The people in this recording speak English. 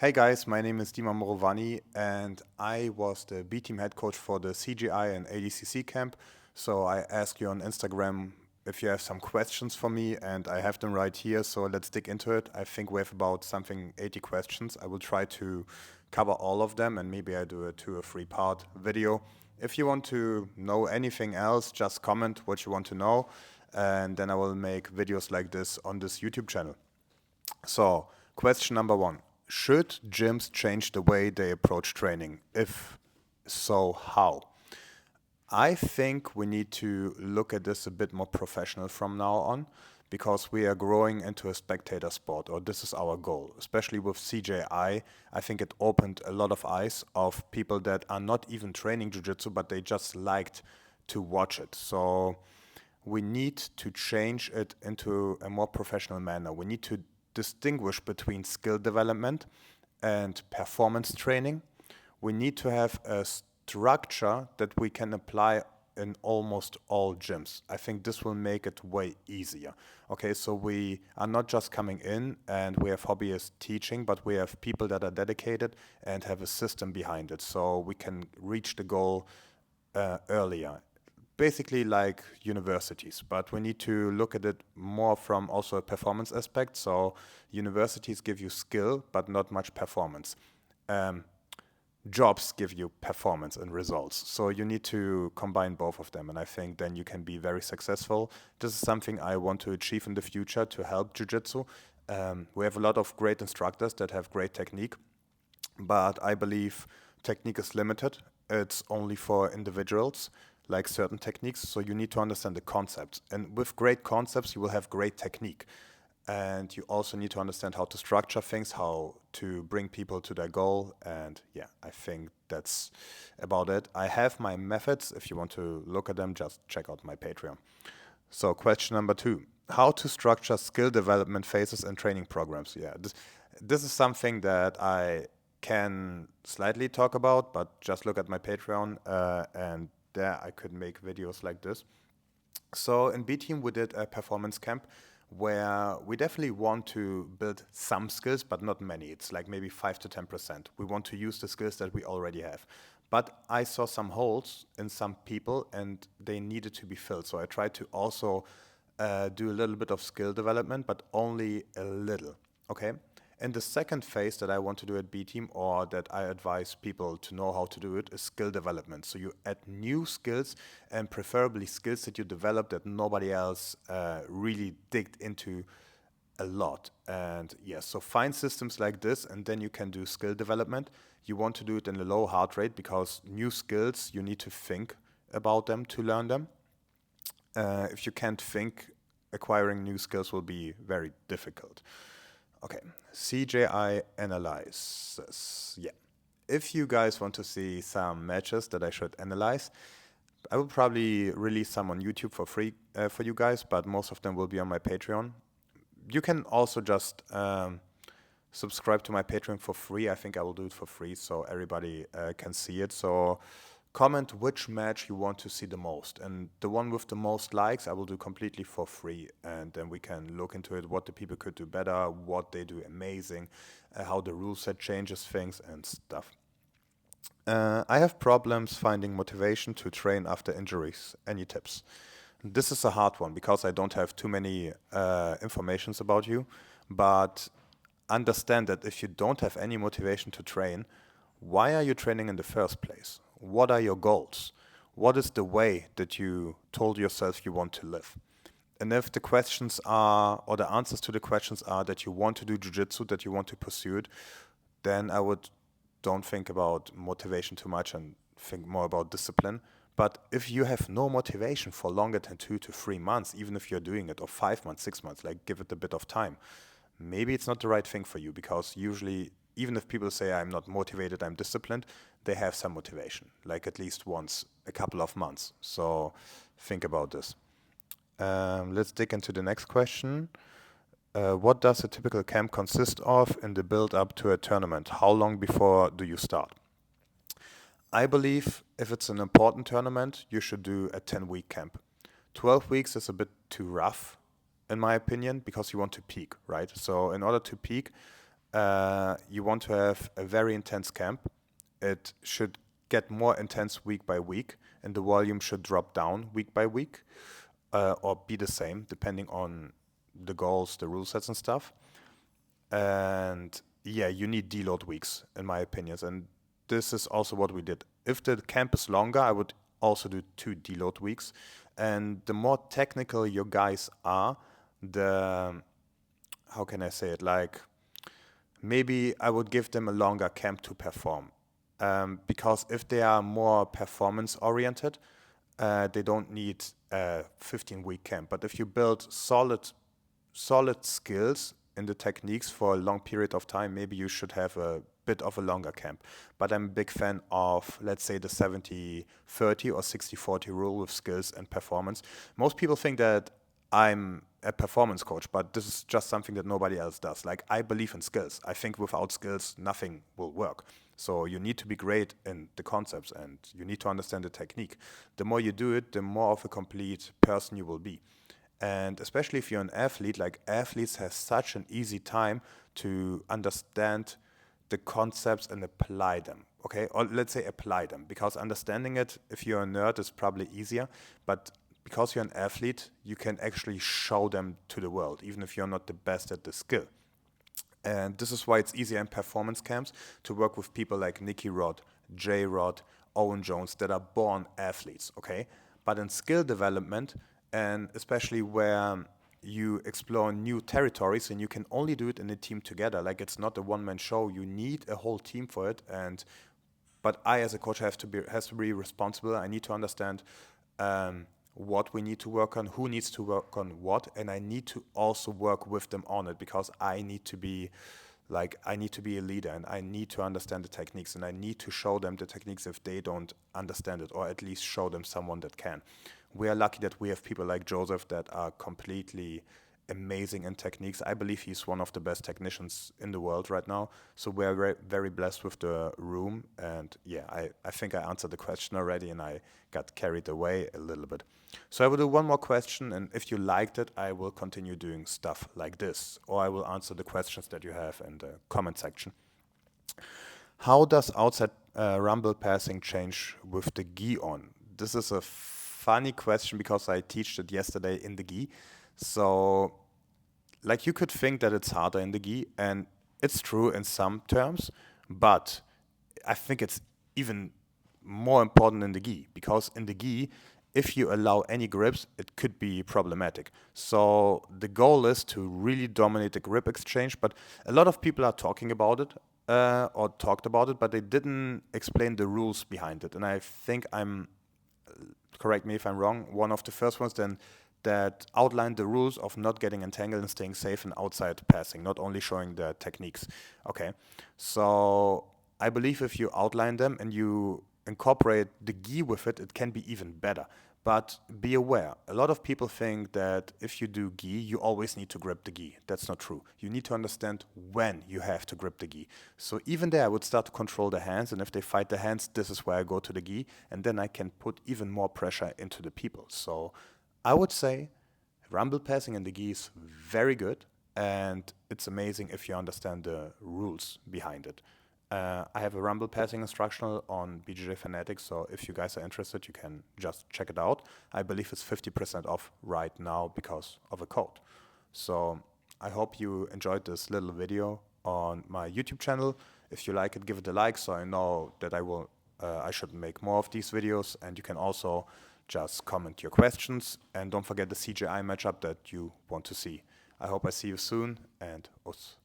Hey guys, my name is Dima Murovanni and I was the BTeam head coach for the CGI and ADCC camp. So I asked you on Instagram if you have some questions for me and I have them right here. So let's dig into it. I think we have about something 80 questions. I will try to cover all of them and maybe I do a 2 or 3 part video. If you want to know anything else, just comment what you want to know and then I will make videos like this on this YouTube channel. So, question number 1. Should gyms change the way they approach training? If so, how? I think we need to look at this a bit more professional from now on because we are growing into a spectator sport, or this is our goal. Especially with CJI, I think it opened a lot of eyes of people that are not even training jiu-jitsu, but they just liked to watch it. So we need to change it into a more professional manner. We need to distinguish between skill development and performance training. We need to have a structure that we can apply in almost all gyms. I think this will make it way easier. Okay, so we are not just coming in and we have hobbyists teaching, but we have people that are dedicated and have a system behind it, so we can reach the goal earlier. Basically like universities, but we need to look at it more from also a performance aspect. So universities give you skill, but not much performance. Jobs give you performance and results. So you need to combine both of them. And I think then you can be very successful. This is something I want to achieve in the future to help jiu-jitsu. We have a lot of great instructors that have great technique, but I believe technique is limited. It's only for individuals, like certain techniques. So you need to understand the concepts. And with great concepts, you will have great technique. And you also need to understand how to structure things, how to bring people to their goal. And yeah, I think that's about it. I have my methods. If you want to look at them, just check out my Patreon. So question number 2, how to structure skill development phases and training programs. Yeah, this is something that I can slightly talk about, but just look at my Patreon and there I could make videos like this. So in BTeam we did a performance camp where we definitely want to build some skills, but not many. It's like maybe 5 to 10%. We want to use the skills that we already have. But I saw some holes in some people and they needed to be filled. So I tried to also do a little bit of skill development, but only a little. Okay. And the second phase that I want to do at BTeam, or that I advise people to know how to do it, is skill development. So you add new skills and preferably skills that you develop that nobody else really digged into a lot. And yes, so find systems like this and then you can do skill development. You want to do it in a low heart rate because new skills, you need to think about them to learn them. If you can't think, acquiring new skills will be very difficult. Okay, CJI analyses. Yeah. If you guys want to see some matches that I should analyze, I will probably release some on YouTube for free for you guys, but most of them will be on my Patreon. You can also just subscribe to my Patreon for free. I think I will do it for free so everybody can see it. So comment which match you want to see the most. And the one with the most likes, I will do completely for free. And then we can look into it, what the people could do better, what they do amazing, how the rule set changes things and stuff. I have problems finding motivation to train after injuries. Any tips? This is a hard one because I don't have too many informations about you, but understand that if you don't have any motivation to train, why are you training in the first place? What are your goals? What is the way that you told yourself you want to live? And if the questions are, or the answers to the questions are that you want to do jiu-jitsu, that you want to pursue it, then I would don't think about motivation too much and think more about discipline. But if you have no motivation for longer than 2 to 3 months, even if you're doing it, or 5 months, 6 months, like give it a bit of time, maybe it's not the right thing for you because usually, even if people say I'm not motivated, I'm disciplined, they have some motivation, like at least once a couple of months. So think about this. Let's dig into the next question. What does a typical camp consist of in the build up to a tournament? How long before do you start? I believe if it's an important tournament, you should do a 10-week camp. 12 weeks is a bit too rough, in my opinion, because you want to peak, right? So in order to peak, you want to have a very intense camp. It should get more intense week by week, and the volume should drop down week by week, or be the same depending on the goals, the rule sets and stuff. And yeah, you need deload weeks, in my opinions. And this is also what we did. If the camp is longer, I would also do 2 deload weeks. And the more technical your guys are, the, how can I say it? Like, maybe I would give them a longer camp to perform. Because if they are more performance oriented, they don't need a 15-week camp. But if you build solid skills in the techniques for a long period of time, maybe you should have a bit of a longer camp. But I'm a big fan of, let's say, the 70-30 or 60-40 rule with skills and performance. Most people think that I'm a performance coach, but this is just something that nobody else does. Like, I believe in skills. I think without skills, nothing will work. So you need to be great in the concepts and you need to understand the technique. The more you do it, the more of a complete person you will be. And especially if you're an athlete, like, athletes have such an easy time to understand the concepts and apply them, okay? Or let's say apply them, because understanding it, if you're a nerd, is probably easier. But because you're an athlete, you can actually show them to the world, even if you're not the best at the skill. And this is why it's easier in performance camps to work with people like Nicky Rod, Jay Rod, Owen Jones, that are born athletes, okay? But in skill development, and especially where you explore new territories, and you can only do it in a team together, like, it's not a one-man show, you need a whole team for it. And but I, as a coach, has to be responsible. I need to understand what we need to work on, who needs to work on what, and I need to also work with them on it, because I need to be a leader, and I need to understand the techniques, and I need to show them the techniques if they don't understand it, or at least show them someone that can. We are lucky that we have people like Joseph that are completely amazing in techniques. I believe he's one of the best technicians in the world right now. So we're very, very blessed with the room. And yeah, I think I answered the question already, and I got carried away a little bit. So I will do one more question, and if you liked it, I will continue doing stuff like this, or I will answer the questions that you have in the comment section. How does outside rumble passing change with the gi on? This is a funny question because I teached it yesterday in the gi. So, like, you could think that it's harder in the gi, and it's true in some terms, but I think it's even more important in the gi, because in the gi, if you allow any grips, it could be problematic. So the goal is to really dominate the grip exchange, but a lot of people are talking about it, or talked about it, but they didn't explain the rules behind it. And I think correct me if I'm wrong, one of the first ones then that outlined the rules of not getting entangled and staying safe in outside passing, not only showing the techniques. Okay, so I believe if you outline them and you incorporate the gi with it, it can be even better. But be aware, a lot of people think that if you do gi, you always need to grip the gi. That's not true. You need to understand when you have to grip the gi. So even there, I would start to control the hands, and if they fight the hands, this is where I go to the gi, and then I can put even more pressure into the people. So I would say rumble passing in the gi is very good, and it's amazing if you understand the rules behind it. I have a rumble passing instructional on BJJ Fanatics, so if you guys are interested, you can just check it out. I believe it's 50% off right now because of a code. So I hope you enjoyed this little video on my YouTube channel. If you like it, give it a like, so I know that I should make more of these videos. And you can also just comment your questions, and don't forget the CGI matchup that you want to see. I hope I see you soon, and us.